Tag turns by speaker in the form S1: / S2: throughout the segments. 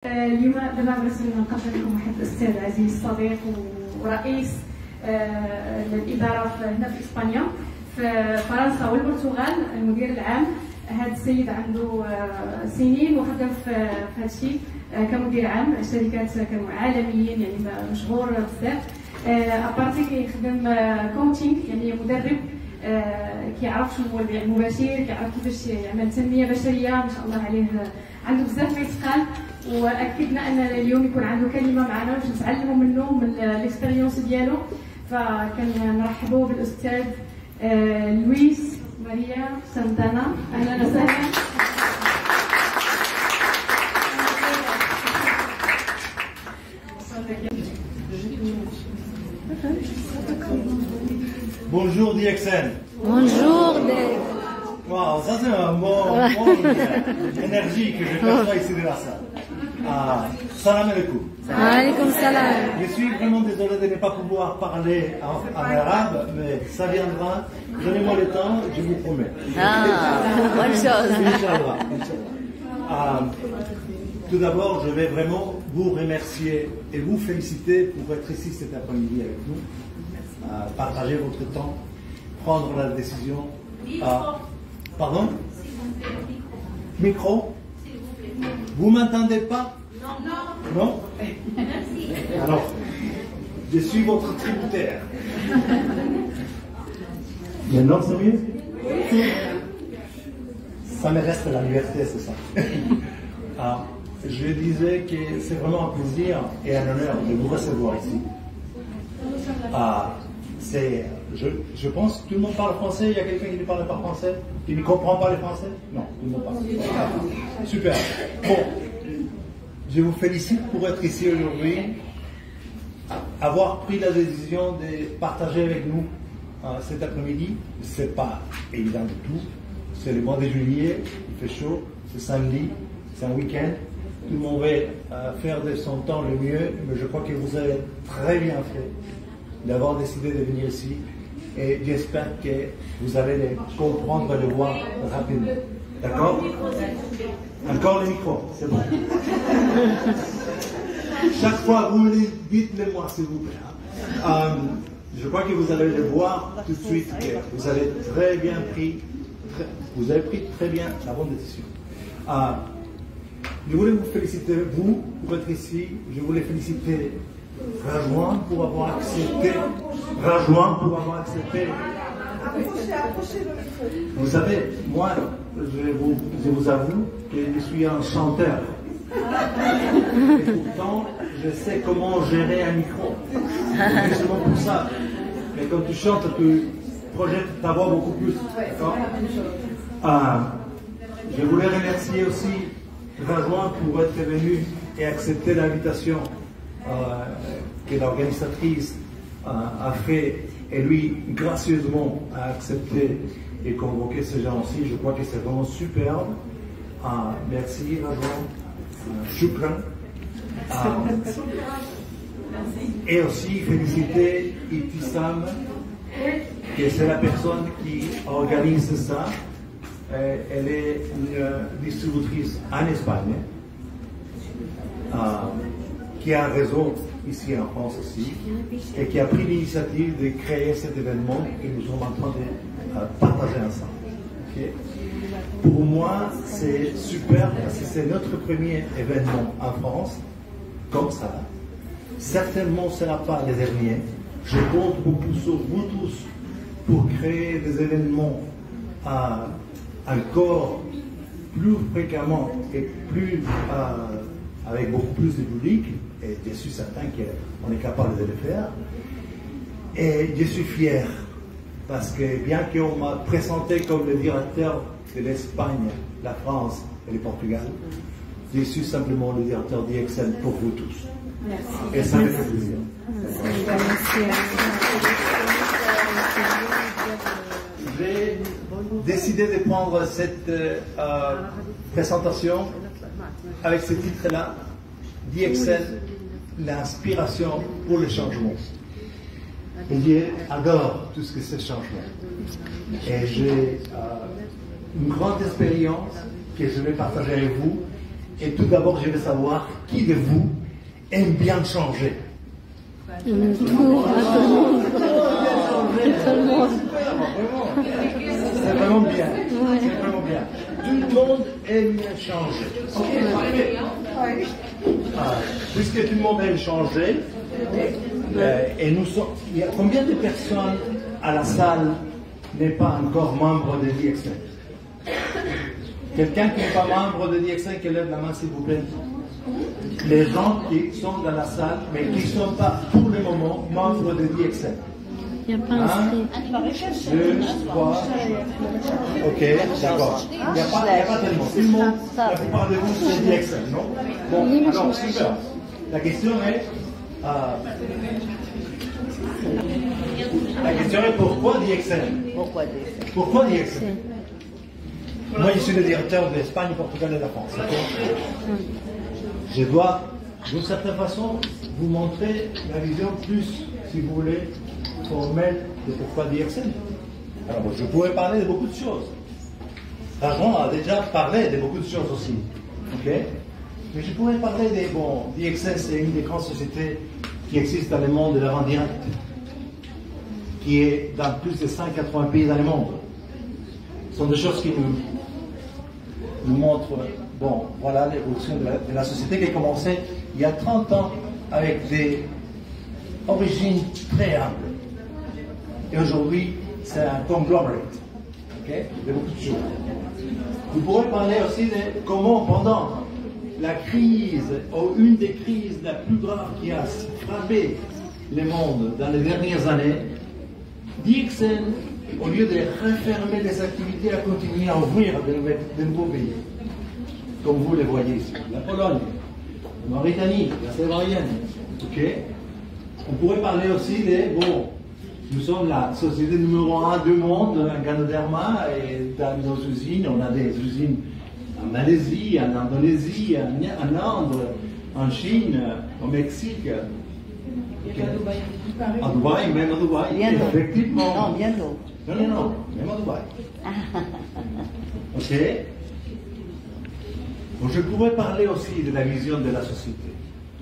S1: اليوم دابا بغيت نقدم لكم واحد الاستاذ عزيز صديق ورئيس الاداره هنا في اسبانيا في فرنسا والبرتغال. المدير العام هذا السيد عنده سنين وخدم في هذا الشيء كمدير عام شركات عالميين، يعني مشهور بزاف. ابارتي كيخدم كوتشينغ، يعني مدرب كيعرف شنو هو البيع المباشر، كيعرف كيفاش يعمل تنميه بشريه. ما شاء الله عليه عنده بزاف ما يتقال، واكدنا ان اليوم يكون عنده كلمه معنا باش نتعلموا منه من الاكسبيريونس ديالو. فكنرحبوا بالاستاذ لويس ماريا سانتانا. اهلا وسهلا.
S2: Bonjour DXN.
S3: Bonjour.
S2: Wow, ça c'est un bon énergie que je perçois ici de la salle. Salam alaikum.
S3: Alaikum salam.
S2: Je suis vraiment désolé de ne pas pouvoir parler en arabe, mais ça viendra. Donnez-moi le temps, je vous promets.
S3: Bonne chose.
S2: Inch'Allah. Tout d'abord, je vais vraiment vous remercier et vous féliciter pour être ici cet après-midi avec nous. Partager votre temps, prendre la décision. Pardon? Micro? Vous m'entendez pas? Non? Alors, je suis votre tributaire. Maintenant, c'est mieux? Ça me reste la liberté, c'est ça. Je disais que c'est vraiment un plaisir et un honneur de vous recevoir ici. Je pense que tout le monde parle français. Il y a quelqu'un qui ne parle pas français, qui ne comprend pas le français? Non, tout le monde parle. Super. Bon, je vous félicite pour être ici aujourd'hui, avoir pris la décision de partager avec nous cet après-midi. C'est pas évident du tout. C'est le mois de juillet, il fait chaud, c'est samedi, c'est un week-end. Tout le monde va faire de son temps le mieux, mais je crois que vous avez très bien fait d'avoir décidé de venir ici, et j'espère que vous allez les comprendre et les voir rapidement. D'accord? Encore le micro, c'est bon. Chaque fois, vous me dites-le moi, s'il vous plaît. Je crois que vous allez le voir tout de suite, que vous avez très bien pris, vous avez pris très bien la bonne décision. Je voulais vous féliciter, vous, pour être ici. Je voulais féliciter Rajouan pour avoir accepté. Vous savez, moi, je vous avoue que je suis un chanteur. Et pourtant, je sais comment gérer un micro. Justement pour ça. Mais quand tu chantes, tu projettes ta voix beaucoup plus. D'accord? Je voulais remercier aussi Rajouan pour être venu et accepter l'invitation que l'organisatrice a fait, et lui gracieusement a accepté et convoqué ces gens aussi. Je crois que c'est vraiment superbe. Merci Rajouan. Shukran. Et aussi féliciter Ibtissam, que c'est la personne qui organise ça. Elle est une distributrice en Espagne, qui a un réseau ici en France aussi, et qui a pris l'initiative de créer cet événement que nous sommes en train de partager ensemble. Okay? Pour moi, c'est super parce que c'est notre premier événement en France, comme ça. Certainement, ce n'est pas le dernier. Je compte beaucoup sur vous tous pour créer des événements encore plus fréquemment et plus avec beaucoup plus de public, et je suis certain qu'on est capable de le faire. Et je suis fier parce que bien qu'on m'a présenté comme le directeur de l'Espagne, la France et le Portugal, je suis simplement le directeur d'IXN pour vous tous. Merci. Et ça me fait plaisir. J'ai décidé de prendre cette présentation avec ce titre-là, DXN, l'inspiration pour le changement. Et j'adore tout ce que c'est changement. Et j'ai une grande expérience que je vais partager avec vous, Et tout d'abord, je veux savoir qui de vous aime bien changer.
S3: Tout le monde.
S2: C'est vraiment bien. C'est vraiment bien. Tout le monde aime bien changer. Puisque tout le monde aime changer, et nous sommes, il y a combien de personnes à la salle n'est pas encore membre de DXN? Quelqu'un qui n'est pas membre de DXN, qui lève la main s'il vous plaît. Les gens qui sont dans la salle, mais qui ne sont pas pour le moment membres de DXN.
S3: Il n'y a pas inscrit.
S2: 1, 2, 3. Ok, d'accord. Il n'y a pas tellement. Tout le monde, la plupart de vous, c'est DXN, non? Bon, alors, super. La question est. La question est pourquoi DXN? Pourquoi DXN? Moi, je suis le directeur de l'Espagne, Portugal et de la France. Je dois, d'une certaine façon, vous montrer la vision plus, si vous voulez, formelle de pourquoi DXN. Alors, je pourrais parler de beaucoup de choses. Rajon a déjà parlé de beaucoup de choses aussi. Ok? Mais je pourrais parler des. Bon, DXN, c'est une des grandes sociétés qui existe dans le monde de la vente directe, qui est dans plus de 180 pays dans le monde. Ce sont des choses qui nous montrent, bon, voilà l'évolution de la société qui a commencé il y a 30 ans avec des origines très humbles. Et aujourd'hui, c'est un conglomerate, okay, de beaucoup de choses. Vous pourrez parler aussi de comment, pendant la crise, ou une des crises la plus grave qui a frappé le monde dans les dernières années, DXN, au lieu de refermer les activités, a continué à ouvrir de nouveaux pays. Comme vous le voyez ici. La Pologne, la Mauritanie, la Sérvarienne. Okay. On pourrait parler aussi des. Bon, nous sommes la société numéro 1 du monde en Ganoderma, et dans nos usines, on a des usines en Malaisie, en Indonésie, en Inde, en Chine, au Mexique. Okay. À Dubaï, même à Dubaï.
S4: Bientôt.
S2: Effectivement.
S4: Non, bientôt.
S2: Non, même à Dubaï. Ok. Bon, je pourrais parler aussi de la vision de la société.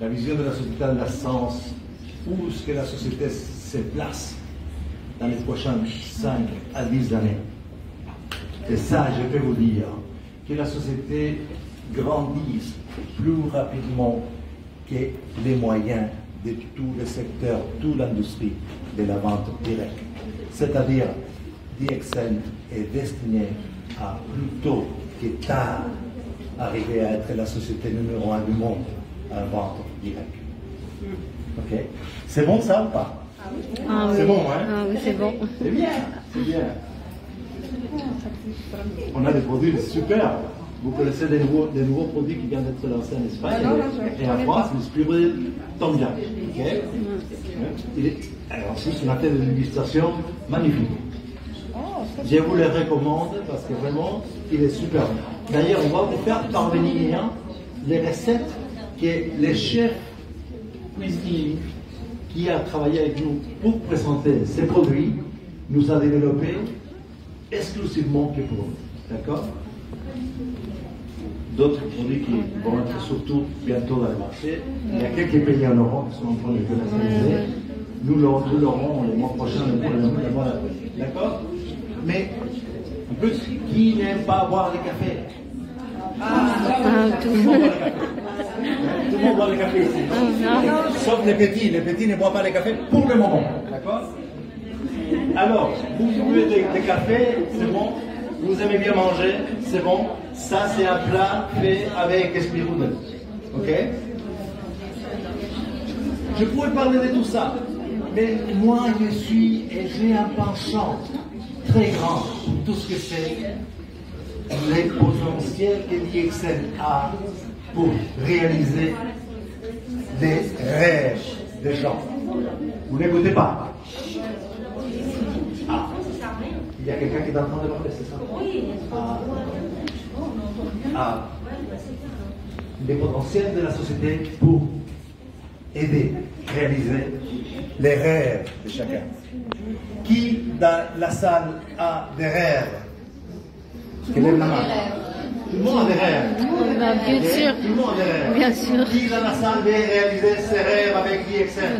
S2: La vision de la société dans le sens où est-ce que la société se place dans les prochaines 5 à 10 années. Et ça, je peux vous dire que la société grandisse plus rapidement que les moyens de tout le secteur, toute l'industrie de la vente directe. C'est-à-dire, DXN est destiné à plus tôt que tard arriver à être la société numéro 1 du monde à la vente directe. Ok? C'est bon ça ou pas?
S3: Ah oui.
S2: C'est bon, hein?
S3: Ah oui, c'est bon.
S2: C'est bien, c'est bien. On a des produits super. Vous connaissez des nouveaux produits qui viennent d'être lancés en Espagne et en France, mais Spirul tombe bien. Okay? Alors, ensuite, on a fait des illustrations magnifiques. Je vous les recommande parce que vraiment, il est super. D'ailleurs, on va vous faire parvenir les recettes que les chefs cuisiniers qui a travaillé avec nous pour présenter ces produits nous a développés exclusivement que pour nous. D'accord? D'autres produits qui vont être surtout bientôt dans le marché. Il y a quelques pays en Europe qui sont en train de commercialiser. Nous l'aurons le mois prochain, le mois d'après. D'accord? Mais, en plus, qui n'aime pas boire du café? Tout le monde boit le café. Tout le monde boit le café ici. Sauf les petits. Les petits ne boivent pas le café pour le moment. D'accord? Alors, vous buvez des cafés, c'est bon. Vous aimez bien manger, c'est bon. Ça, c'est un plat fait avec Spirul. Ok? Je pourrais parler de tout ça. Mais moi, j'ai un penchant très grand pour tout ce que c'est les potentiels que DXN a pour réaliser des rêves des gens. Vous n'écoutez pas? Ah, il y a quelqu'un qui est en train de parler, c'est ça? Les potentiels de la société pour aider, réaliser les rêves de chacun. Qui dans la salle a des rêves? Qui lève la main? Tout le monde a des rêves.
S3: Bah, bien sûr.
S2: Tout le monde a des rêves.
S3: Bien sûr.
S2: Qui dans la salle veut réaliser ses rêves avec DXN?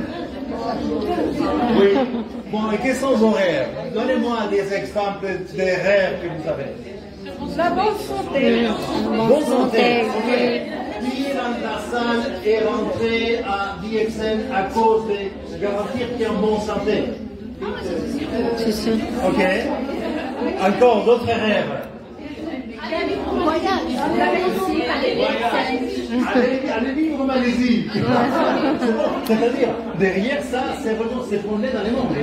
S2: Oui. Bon, et quels sont vos rêves? Donnez-moi des exemples des rêves que vous avez.
S4: La bonne santé.
S2: Bonne santé.
S3: Oui.
S2: Qui dans la salle est rentré à DXN à cause de garantir qu'il y a une bonne santé?
S3: C'est sûr.
S2: Ok. Encore d'autres rêves. Allez vivre en Malaisie. C'est bon. C'est-à-dire, derrière ça, c'est vraiment se promener dans les mondes.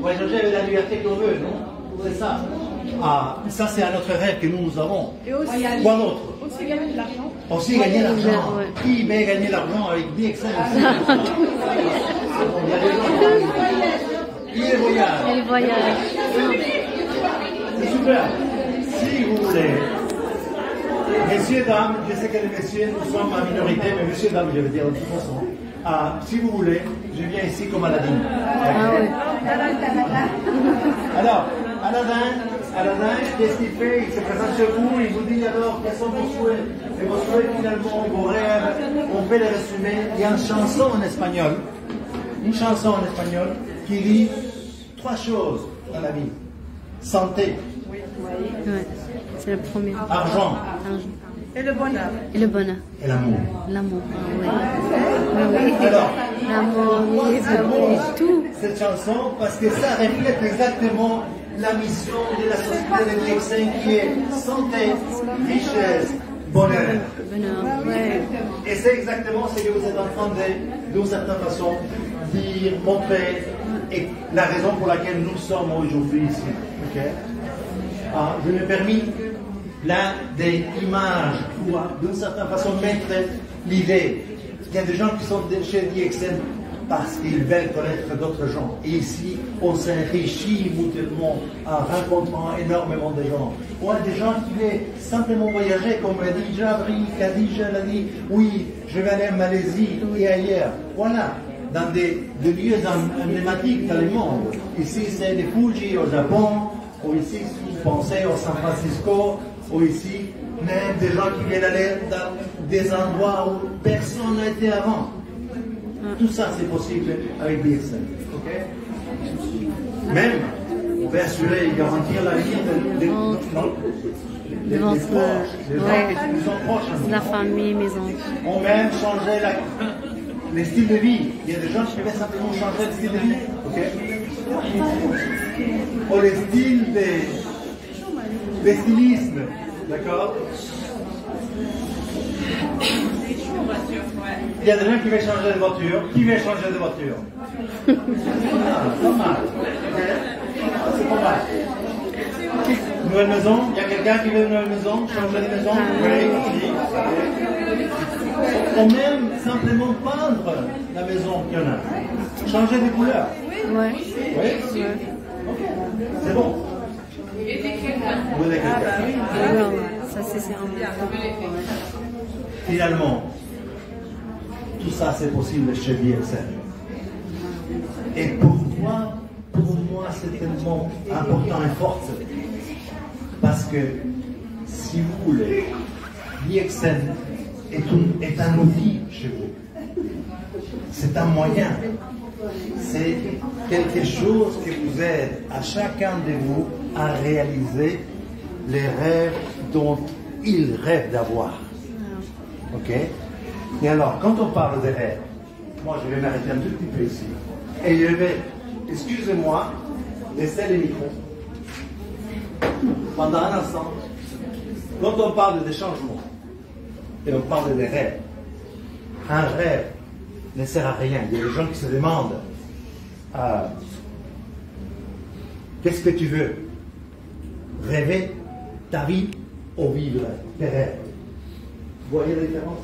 S2: Voyager avec la liberté qu'on veut, non? C'est ça. Ah, ça c'est un autre rêve que nous avons.
S4: Et aussi,
S2: Quoi d'autre?
S4: aussi gagner de l'argent.
S2: Aussi gagner l'argent.
S3: Ouais.
S2: Qui veut gagner l'argent avec DXN aussi? Il y a des gens qui les voyagent.
S3: Et le voyage.
S2: C'est super. Si vous voulez, messieurs, dames, je sais que les messieurs, nous sommes en minorité, mais messieurs, dames, je vais dire de toute façon. Si vous voulez, je viens ici comme Aladdin.
S3: Ah oui.
S2: Alors, Aladdin, qu'est-ce qu'il fait? Il se présente chez vous, il vous dit alors quels sont vos souhaits. Et vos souhaits, finalement, vos rêves, on peut les résumer. Il y a une chanson en espagnol, qui dit 3 choses dans la vie. Santé,
S3: Ouais. C'est le premier.
S2: argent
S3: Argent.
S4: Et le bonheur.
S3: Et le bonheur.
S2: et l'amour.
S3: L'amour. Ah, oui. Oui, oui.
S2: Alors,
S3: L'amour, oui,
S2: c'est bon,
S3: tout.
S2: cette chanson, parce que ça reflète exactement la mission de la société de DXN qui est santé, richesse, bonheur.
S3: Bonheur. Ouais.
S2: Et c'est exactement ce que vous êtes en train de, d'une certaine façon, dire, montrer, et la raison pour laquelle nous sommes aujourd'hui ici. Ok? Je me permets plein d'images pour, d'une certaine façon, mettre l'idée. Il y a des gens qui sont chez DXN parce qu'ils veulent connaître d'autres gens. Et ici, on s'enrichit mutuellement en rencontrant énormément de gens. Ou des gens qui veulent simplement voyager, comme l'a dit Jabri, Khadija l'a dit, oui, je vais aller en Malaisie et ailleurs. Voilà, dans des lieux emblématiques dans le monde. Ici, c'est les Fuji au Japon, ou ici, si vous pensez au San Francisco, ou ici, même des gens qui viennent aller dans des endroits où personne n'a été avant. Tout ça, c'est possible avec DXN. Okay? Même, on peut assurer et garantir la vie des proches, des gens qui sont proches à nous.
S3: La famille, mes enfants.
S2: On même changer les styles de vie. Il y a des gens qui veulent simplement changer le style de vie. Okay? Ou les styles des stylismes. D'accord? Il y a des gens qui veulent changer de voiture. Qui veut changer de voiture? Pas mal. Okay? C'est pas mal. Nouvelle maison? Il y a quelqu'un qui veut une nouvelle maison? Changer de maison? Oui. Ou même simplement peindre la maison qu'il y en a. Changer de couleur.
S3: Ouais.
S2: Oui? Ok. C'est bon. Vous avez quelqu'un.
S3: Ouais, ça c'est important.
S2: Finalement, tout ça c'est possible chez DXN. Et pourquoi, pour moi, c'est tellement important et fort? Parce que, si vous voulez, DXN est un outil chez vous. C'est un moyen. C'est quelque chose qui vous aide à chacun de vous à réaliser les rêves dont il rêve d'avoir. Ok? Et alors, quand on parle des rêves, moi je vais m'arrêter un tout petit peu ici. Et je vais, excusez-moi, laisser le micro. Pendant un instant, quand on parle des changements, et on parle des rêves, un rêve ne sert à rien. Il y a des gens qui se demandent qu'est-ce que tu veux? Rêver ta vie ou vivre tes rêves? Vous voyez la différence?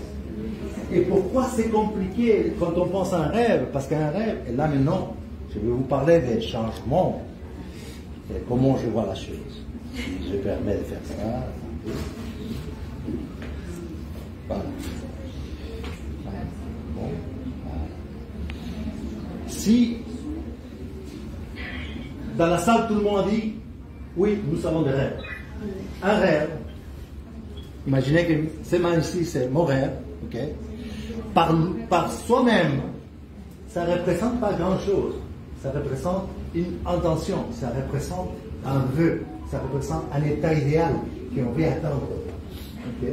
S2: Et pourquoi c'est compliqué quand on pense à un rêve? Parce qu'un rêve, et là maintenant, je vais vous parler des changements et comment je vois la chose. Je permets de faire ça. Voilà. Bon. Voilà. Si dans la salle tout le monde a dit oui, nous avons des rêves. Un rêve, Imaginez que ces mains ici, c'est mon rêve, ok? Par soi-même, ça ne représente pas grand-chose. Ça représente une intention, ça représente un vœu, ça représente un état idéal qu'on veut atteindre. Ok?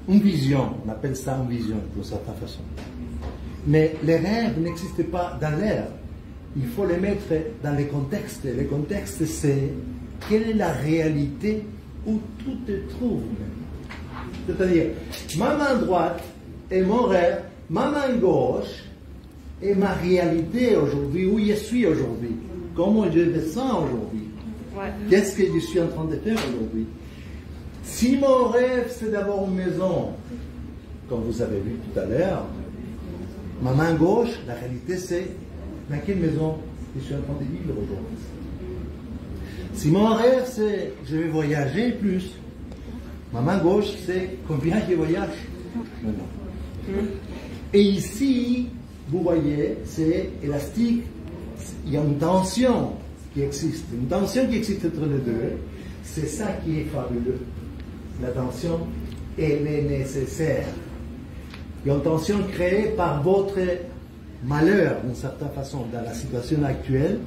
S2: Une vision, on appelle ça une vision d'une certaine façon. Mais les rêves n'existent pas dans l'air. Il faut les mettre dans les contextes. Le contexte, c'est quelle est la réalité où tout te trouve. C'est-à-dire, ma main droite est mon rêve, ma main gauche est ma réalité aujourd'hui, où je suis aujourd'hui, comment je me sens aujourd'hui, qu'est-ce que je suis en train de faire aujourd'hui. Si mon rêve, c'est d'avoir une maison, comme vous avez vu tout à l'heure, ma main gauche, la réalité, c'est dans quelle maison je suis en train de vivre aujourd'hui. Si mon rêve, c'est je vais voyager plus, ma main gauche, c'est combien je voyage maintenant. Et ici, vous voyez, c'est élastique, il y a une tension qui existe. Une tension qui existe entre les deux, c'est ça qui est fabuleux. La tension, elle est nécessaire. Il y a une tension créée par votre malheur, d'une certaine façon, dans la situation actuelle,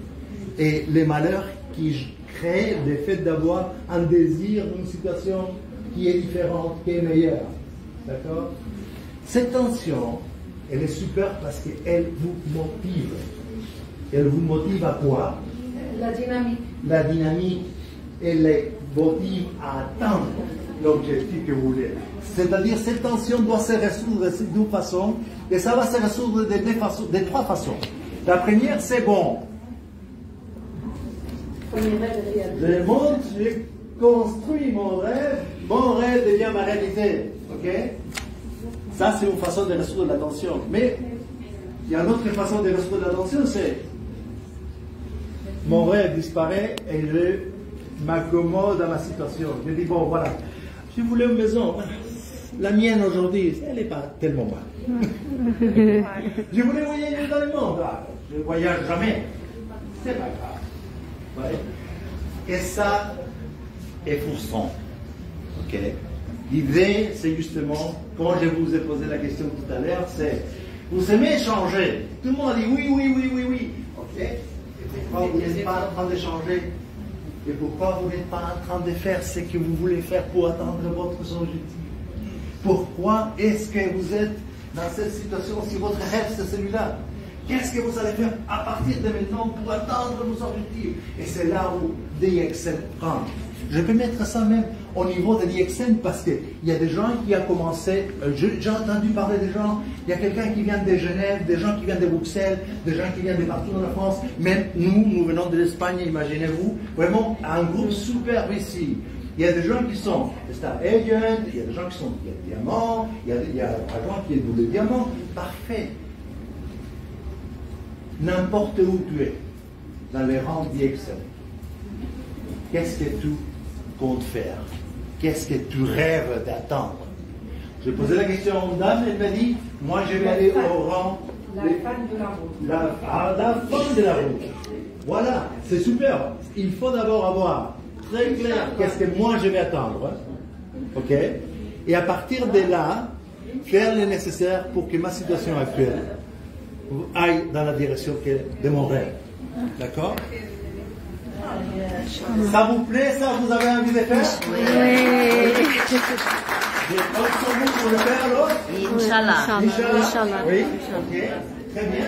S2: et les malheurs qui créent le fait d'avoir un désir d'une situation qui est différente, qui est meilleure. D'accord? Cette tension, elle est super parce qu'elle vous motive. Elle vous motive à quoi?
S4: La dynamique.
S2: La dynamique, elle vous motive à atteindre l'objectif que vous voulez. C'est-à-dire, cette tension doit se résoudre de deux façons, et ça va se résoudre de trois façons. La première, c'est bon. Je monte, je construis mon rêve devient ma réalité. Ok? Ça, c'est une façon de résoudre la tension. Mais il y a une autre façon de résoudre la tension, c'est mon rêve disparaît et je m'accommode à ma situation. Je dis, bon, voilà, je voulais une maison. La mienne aujourd'hui, elle n'est pas tellement mal. Je voulais voyager dans le monde. Je ne voyage jamais. C'est pas grave. Ouais. Et ça est frustrant. Ok? L'idée, c'est justement, quand je vous ai posé la question tout à l'heure, c'est vous aimez changer. Tout le monde dit oui, oui, oui, oui, oui. Ok? Et pourquoi vous n'êtes pas en train de changer? Et pourquoi vous n'êtes pas en train de faire ce que vous voulez faire pour atteindre votre objectif? Pourquoi est-ce que vous êtes dans cette situation si votre rêve c'est celui-là? Qu'est-ce que vous allez faire à partir de maintenant pour atteindre vos objectifs? Et c'est là où DXN prend. Je peux mettre ça même au niveau de DXN parce qu'il y a des gens qui ont commencé, j'ai entendu parler des gens, il y a quelqu'un qui vient de Genève, des gens qui viennent de Bruxelles, des gens qui viennent de partout dans la France, même nous venons de l'Espagne, imaginez-vous, vraiment un groupe super ici. Il y a des gens qui sont star agents, il y a des gens qui sont diamants, il y a par exemple qui est double diamant, parfait. N'importe où tu es, dans les rangs DXN, qu'est-ce que tu comptes faire? Qu'est-ce que tu rêves d'attendre? J'ai posé la question à une dame, elle m'a dit, moi je vais aller au rang...
S4: La fin de la route.
S2: La fin de la route. Voilà, c'est super. Il faut d'abord avoir très clair qu'est-ce que moi je vais attendre. Ok? Et à partir de là, faire le nécessaire pour que ma situation actuelle aille dans la direction de mon rêve. D'accord? Ça vous plaît, ça? Vous avez envie de faire?
S3: Oui.
S2: Je compte sur vous pour le faire alors?
S3: Inch'Allah.
S2: Inch'Allah. Oui, ok, très bien.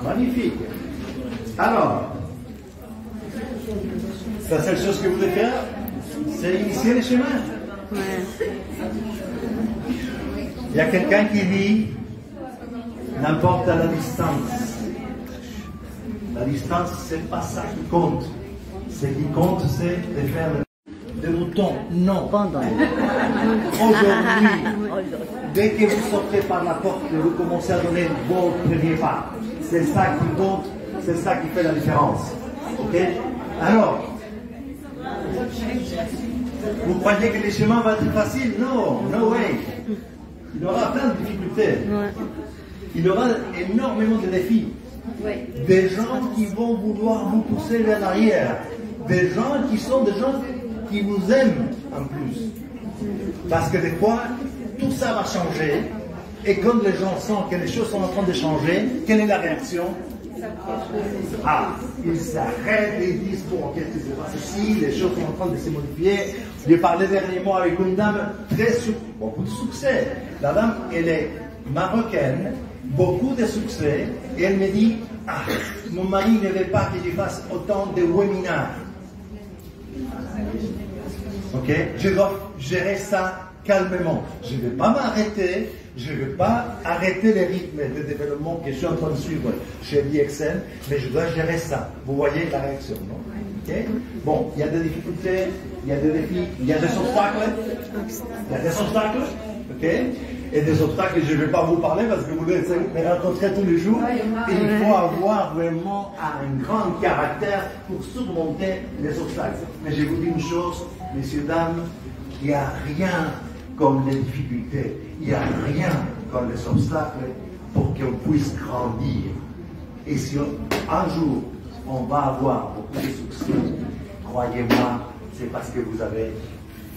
S2: Magnifique. Alors, la seule chose que vous devez faire, c'est initier le chemin.
S3: Ouais.
S2: Il y a quelqu'un qui dit, n'importe la distance. La distance, c'est pas ça qui compte. Ce qui compte, c'est de faire des boutons. Non. Aujourd'hui, dès que vous sortez par la porte et vous commencez à donner vos premiers pas, c'est ça qui compte, c'est ça qui fait la différence. Ok? Alors, vous croyez que le chemin va être facile? Non, no way. Il y aura plein de difficultés. Il y aura énormément de défis. Des gens qui vont vouloir vous pousser vers l'arrière. Des gens qui sont des gens qui vous aime en plus. Parce que des fois, tout ça va changer. Et quand les gens sentent que les choses sont en train de changer, quelle est la réaction? Ah, ils s'arrêtent et ils disent, bon, qu'est-ce qui se passe ici? Les choses sont en train de se modifier. J'ai parlé dernièrement avec une dame beaucoup de succès. La dame, elle est marocaine, beaucoup de succès, et elle me dit, ah, mon mari ne veut pas que je fasse autant de webinaires. Ok? Je dois gérer ça calmement. Je ne vais pas m'arrêter. Je ne vais pas arrêter les rythmes de développement que je suis en train de suivre chez DXN, mais je dois gérer ça. Vous voyez la réaction, non? Okay? Bon, il y a des difficultés, il y a des défis, il y a des obstacles. Il y a des obstacles, ok? Et des obstacles, je ne vais pas vous parler parce que vous les rencontrez tous les jours. Il faut avoir vraiment un grand caractère pour surmonter les obstacles. Mais je vous dis une chose, messieurs, dames, il n'y a rien comme les difficultés. Il n'y a rien comme les obstacles pour qu'on puisse grandir. Et si un jour on va avoir beaucoup de succès, croyez-moi, c'est parce que vous avez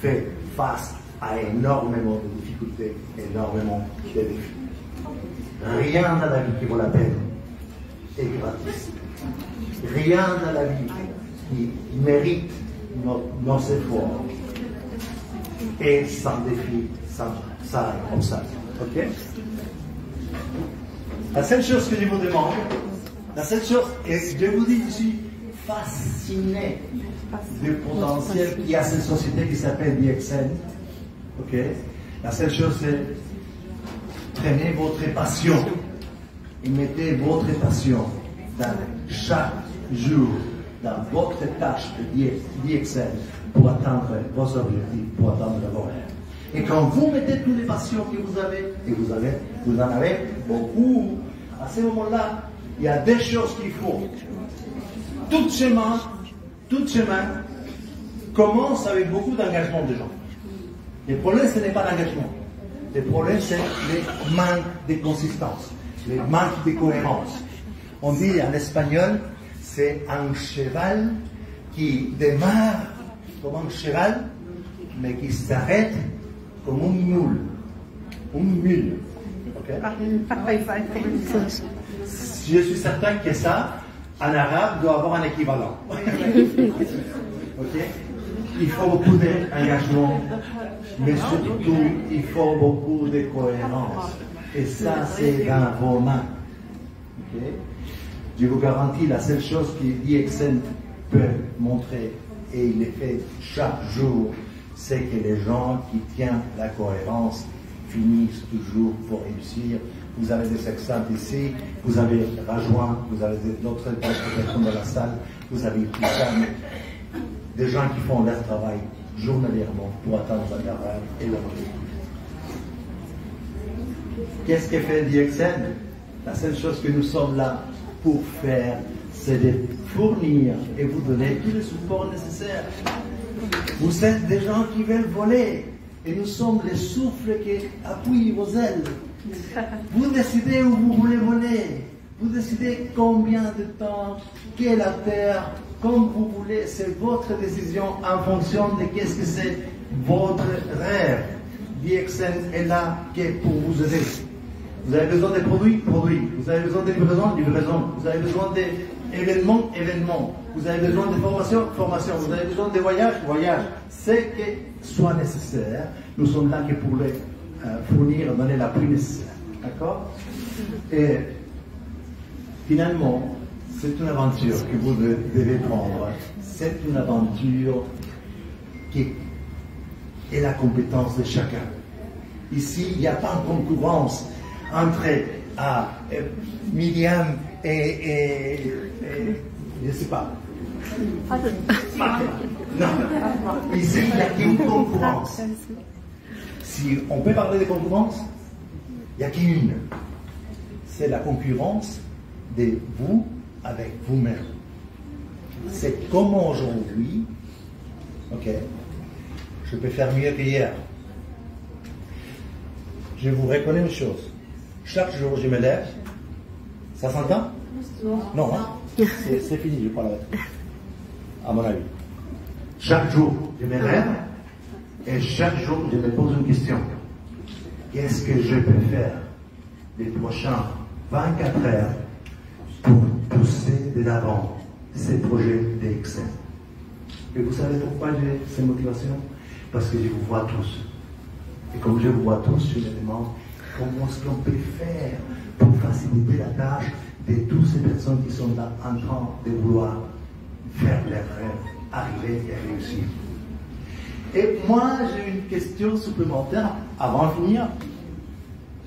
S2: fait face à énormément de difficultés, énormément de défis. Rien dans la vie qui vaut la peine est gratis. Rien dans la vie qui mérite nos efforts et sans défi, sans obstacle. Ok? La seule chose que je vous demande, la seule chose, et je vous dis, je suis fasciné du potentiel qu'il y a cette société qui s'appelle DXN. Ok? La seule chose, c'est prenez votre passion et mettez votre passion dans chaque jour, dans votre tâche de DXN pour atteindre vos objectifs, pour atteindre vos rêves. Et quand vous mettez toutes les passions que vous avez, et vous en avez beaucoup, à ce moment-là, il y a des choses qu'il faut. Tout chemin commence avec beaucoup d'engagement des gens. Le problème, ce n'est pas l'engagement. Le problème, c'est le manque de consistance, le manque de cohérence. On dit en espagnol, c'est un cheval qui démarre comme un cheval, mais qui s'arrête comme une mule. Une mule. Okay? Je suis certain que ça, en arabe, doit avoir un équivalent. Okay? Il faut beaucoup d'engagement, mais surtout, il faut beaucoup de cohérence. Et ça, c'est dans vos mains. Okay? Je vous garantis, la seule chose que DXN peut montrer, et il le fait chaque jour, c'est que les gens qui tiennent la cohérence finissent toujours pour réussir. Vous avez des exemples ici, vous avez rejoint, vous avez d'autres personnes dans la salle, vous avez des gens qui font leur travail journalièrement pour atteindre leur rêve et leur objectif. Qu'est-ce que fait DXN? La seule chose que nous sommes là pour faire, c'est de fournir et vous donner tout le support nécessaire. Vous êtes des gens qui veulent voler et nous sommes les souffles qui appuient vos ailes. Vous décidez où vous voulez voler. Vous décidez combien de temps, quelle la terre, comme vous voulez. C'est votre décision en fonction de qu'est-ce que c'est votre rêve. DXN est là pour vous aider. Vous avez besoin de produits, produits. Vous avez besoin de livraison, livraison. Vous avez besoin d'événements, événements. Vous avez besoin de formation, formation. Vous avez besoin de voyage, voyage. Ce qui soit nécessaire, nous sommes là que pour les fournir, donner l'appui nécessaire. D'accord? Et finalement, c'est une aventure que vous devez prendre. C'est une aventure qui est la compétence de chacun. Ici, il n'y a pas de concurrence entre Myriam et je ne sais pas. Non. Ici, il n'y a qu'une concurrence. Si on peut parler de concurrence, il n'y a qu'une. C'est la concurrence de vous avec vous-même. C'est comment aujourd'hui, ok, je peux faire mieux qu'hier. Je vous reconnais une chose. Chaque jour, je me lève. Ça s'entend? Non, hein? C'est fini, je parle avec vous. À mon avis. Chaque jour, je me rêve et chaque jour, je me pose une question. Qu'est-ce que je peux faire les prochains 24 heures pour pousser de l'avant ces projets d'Excel? Et vous savez pourquoi j'ai ces motivations? Parce que je vous vois tous. Et comme je vous vois tous, je me demande comment est-ce qu'on peut faire pour faciliter la tâche de toutes ces personnes qui sont là en train de vouloir faire leurs rêves, arriver et réussir. Et moi, j'ai une question supplémentaire avant de finir,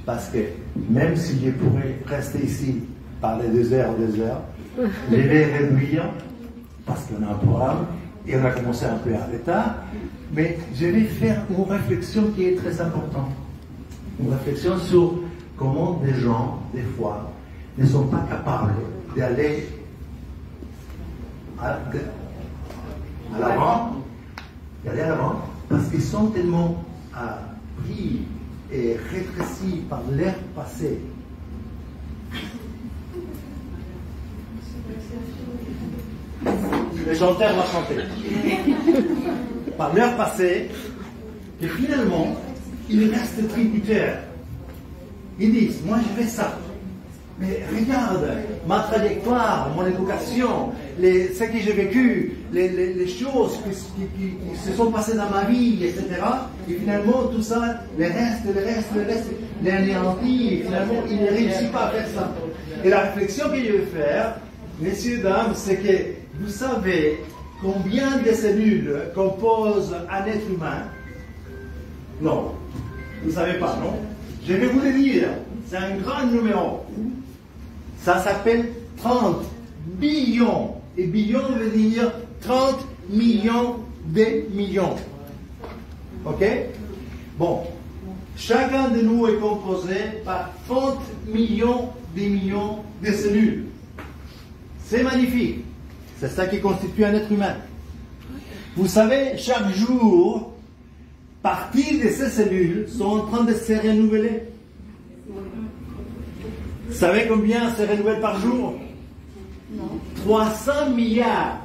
S2: parce que même si je pourrais rester ici, parler 2 heures, je vais réduire, parce qu'on a un programme, et on a commencé un peu en retard, mais je vais faire une réflexion qui est très importante. Une réflexion sur comment des gens, des fois, ne sont pas capables d'aller à l'avant, parce qu'ils sont tellement pris et rétrécis par leur passé. Le chanteur va chanter. Par leur passé, et finalement, ils restent tributaires. Ils disent, moi je fais ça. Mais regarde, ma trajectoire, mon éducation, ce que j'ai vécu, les choses qui se sont passées dans ma vie, etc. Et finalement, tout ça, le reste, les anéantit, et finalement, il ne réussit pas à faire ça. Et la réflexion que je vais faire, messieurs, dames, c'est que vous savez combien de cellules composent un être humain? Non, vous ne savez pas, non? Je vais vous le dire, c'est un grand numéro. Ça s'appelle 30 billions. Et billion veut dire 30 millions de millions. Ok? Bon, chacun de nous est composé par 30 millions de cellules. C'est magnifique. C'est ça qui constitue un être humain. Vous savez, chaque jour, partie de ces cellules sont en train de se renouveler. Vous savez combien se renouvellent par jour? 300 milliards.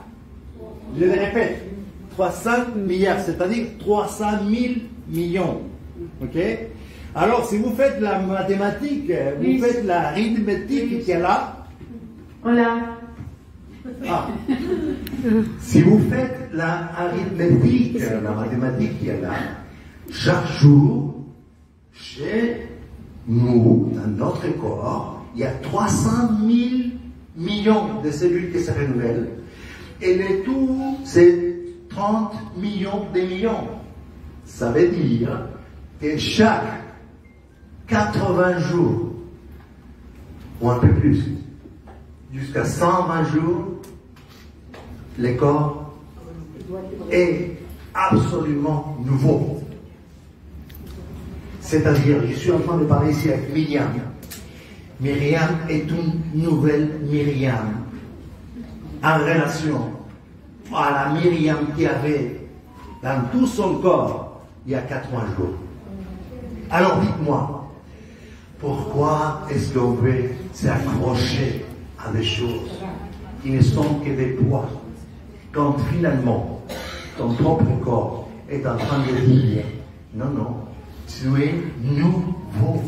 S2: Je le répète, 300 milliards, c'est-à-dire 300 000 millions. Ok? Alors, si vous faites la mathématique, vous faites l'arithmétique qu'il y a là.
S1: Voilà.
S2: Ah. Si vous faites l'arithmétique, la mathématique qu'il y a là, chaque jour, chez nous, dans notre corps, il y a 300 000 millions de cellules qui se renouvellent. Et le tout, c'est 30 millions de millions. Ça veut dire que chaque 80 jours, ou un peu plus, jusqu'à 120 jours, le corps est absolument nouveau. C'est-à-dire, je suis en train de parler ici avec Myriam. Myriam est une nouvelle Myriam en relation à la Myriam qui avait dans tout son corps il y a 80 jours. Alors dites-moi, pourquoi est-ce qu'on veut s'accrocher à des choses qui ne sont que des poids quand finalement ton propre corps est en train de dire non, non, tu es nouveau.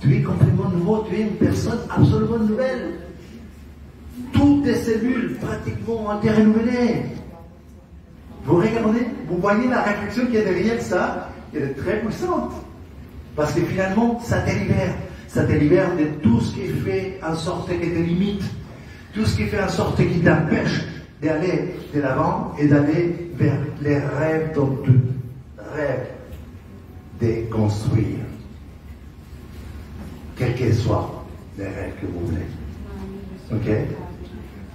S2: Tu es complètement nouveau, tu es une personne absolument nouvelle. Toutes tes cellules pratiquement ont été renouvelées. Vous regardez, vous voyez la réflexion qui est derrière ça, elle est très puissante. Parce que finalement, ça te libère. Ça te libère de tout ce qui fait en sorte que te limite. Tout ce qui fait en sorte qui t'empêche d'aller de l'avant et d'aller vers les rêves dont tu rêves de construire. Quels que soient les rêves que vous voulez. Ok?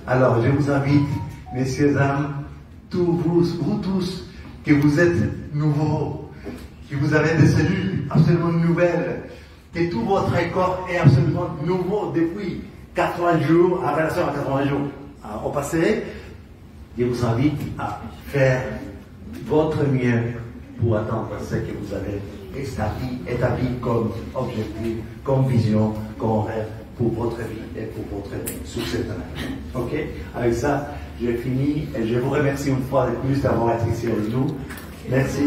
S2: Alors, je vous invite, messieurs, dames, vous tous, que vous êtes nouveaux, que vous avez des cellules absolument nouvelles, que tout votre corps est absolument nouveau depuis 80 jours, en relation à 80 jours au passé. Je vous invite à faire votre mieux pour atteindre ce que vous avez établi comme objectif, comme vision, comme rêve pour votre vie et pour votre succès. Ok? Avec ça, j'ai fini et je vous remercie une fois de plus d'avoir été ici avec nous. Merci.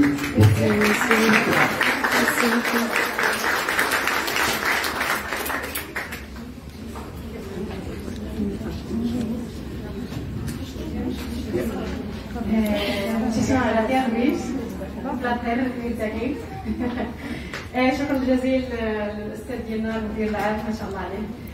S1: muchísimas gracias Luis, un placer tenerte aquí. شكرا جزيلا للاستاذ ديالنا المدير العام ما شاء الله عليه.